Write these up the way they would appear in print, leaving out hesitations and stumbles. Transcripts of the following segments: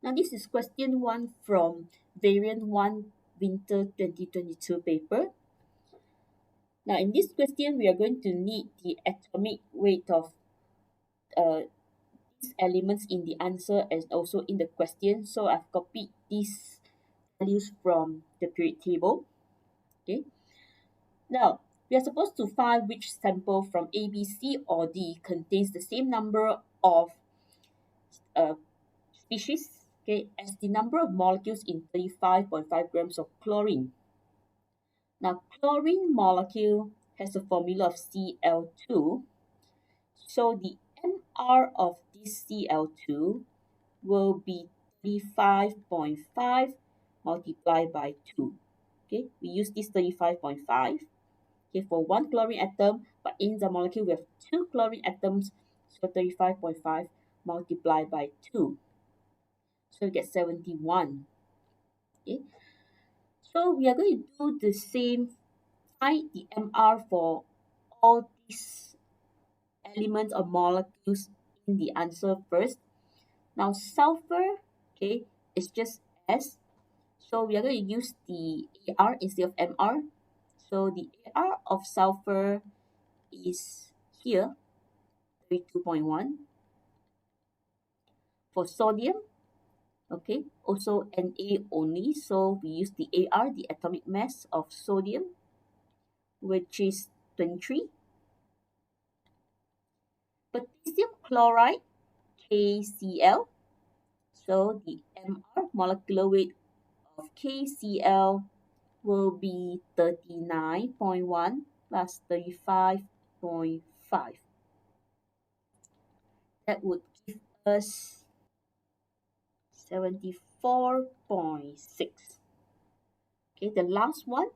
Now this is question 1 from variant 1 winter 2022 paper. Now in this question we are going to need the atomic weight of uh, these elements in the answer and also in the question. So I've copied these values from the period table. Okay. Now we are supposed to find which sample from A, B, C, or D contains the same number of uh, species, okay, as the number of molecules in 35.5 grams of chlorine. Now, chlorine molecule has a formula of Cl2, so the MR of this Cl2 will be 35.5 multiplied by 2. Okay, we use this 35.5 okay, for one chlorine atom, but in the molecule we have two chlorine atoms, so 35.5 multiplied by 2. So we get 71. Okay, so we are going to do the same, find the MR for all these elements or molecules in the answer first. Now sulfur, okay, is just S. So we are going to use the AR instead of MR. So the AR of sulfur is here, 32.1. For sodium, okay, also Na only. So we use the AR, the atomic mass of sodium, which is 23. Potassium chloride, KCl. So the MR molecular weight of KCl will be 39.1 plus 35.5. That would give us 74.6. Okay, the last one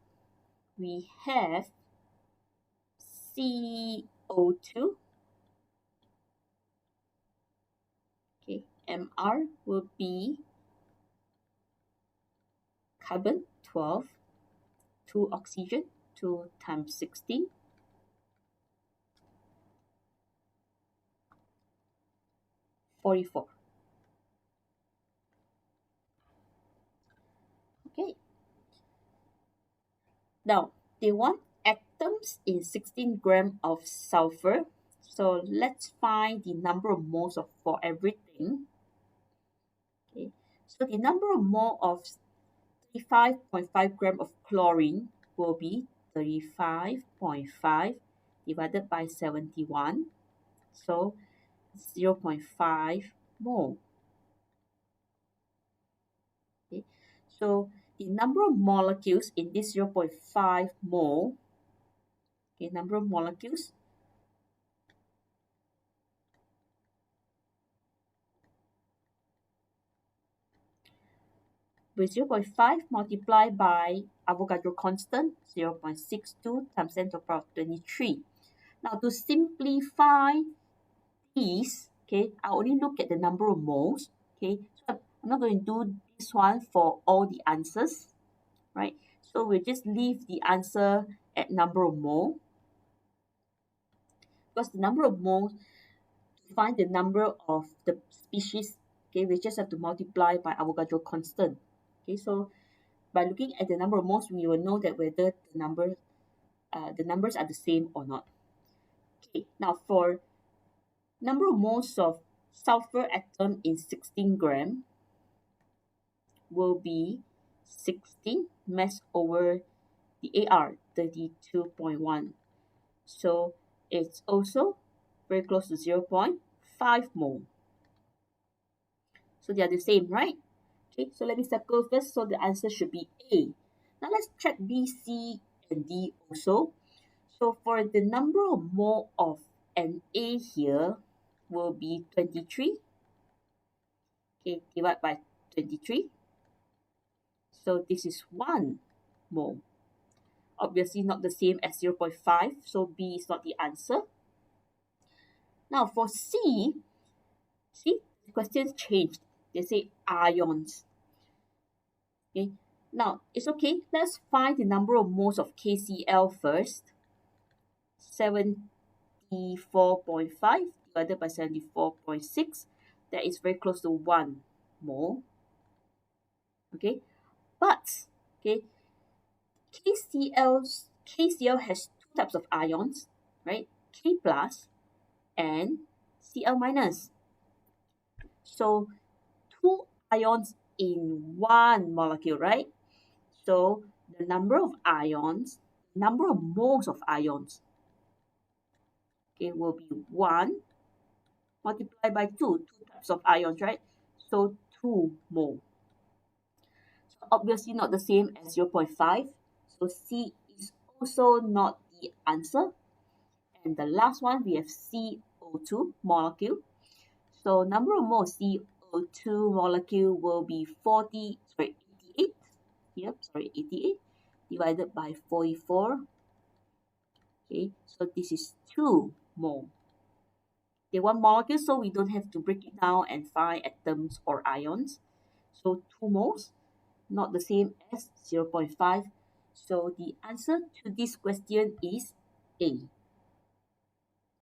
we have CO2. Okay, MR will be carbon 12, 2 oxygen, 2 times 16, 44. Okay, now they want atoms in 16 gram of sulfur. So let's find the number of moles of for everything. Okay, so the number of mole of 35.5 gram of chlorine will be 35.5 divided by 71. So 0.5 mole. Okay, so the number of molecules in this 0.5 mole, okay, number of molecules with 0.5 multiplied by Avogadro constant 0.62 times 10 to the power of 23. Now to simplify these, okay, I only look at the number of moles. Okay, so I'm not going to do this one for all the answers, right? So we'll just leave the answer at number of mole, because the number of moles, to find the number of the species, okay, we just have to multiply by Avogadro constant. Okay, so by looking at the number of moles, we will know that whether the numbers are the same or not. Okay, now for number of moles of sulfur atom in 16 gram will be 16 mass over the AR, 32.1. So it's also very close to 0.5 mole. So they are the same, right? Okay, so let me circle first. So the answer should be A. Now let's check B, C, and D also. So for the number of mole of an A here will be 23. Okay, divide by 23. So this is 1 mole. Obviously not the same as 0.5, so B is not the answer. Now for C, see, the question changed. They say ions. Okay, now it's okay. Let's find the number of moles of KCl first. 74.5 divided by 74.6. That is very close to 1 mole. Okay, but okay, KCl has two types of ions, right? K plus and Cl minus. So two ions in one molecule, right? So the number of ions, number of moles of ions, okay, will be 1 multiplied by 2, two types of ions, right? So 2 mole. So obviously not the same as 0.5. So C is also not the answer. And the last one, we have CO2 molecule. So number of moles CO2 molecule will be 88. Yep, sorry, 88 divided by 44. Okay, so this is 2 mole. Okay, one molecule, so we don't have to break it down and find atoms or ions. So 2 moles, not the same as 0.5. So the answer to this question is A.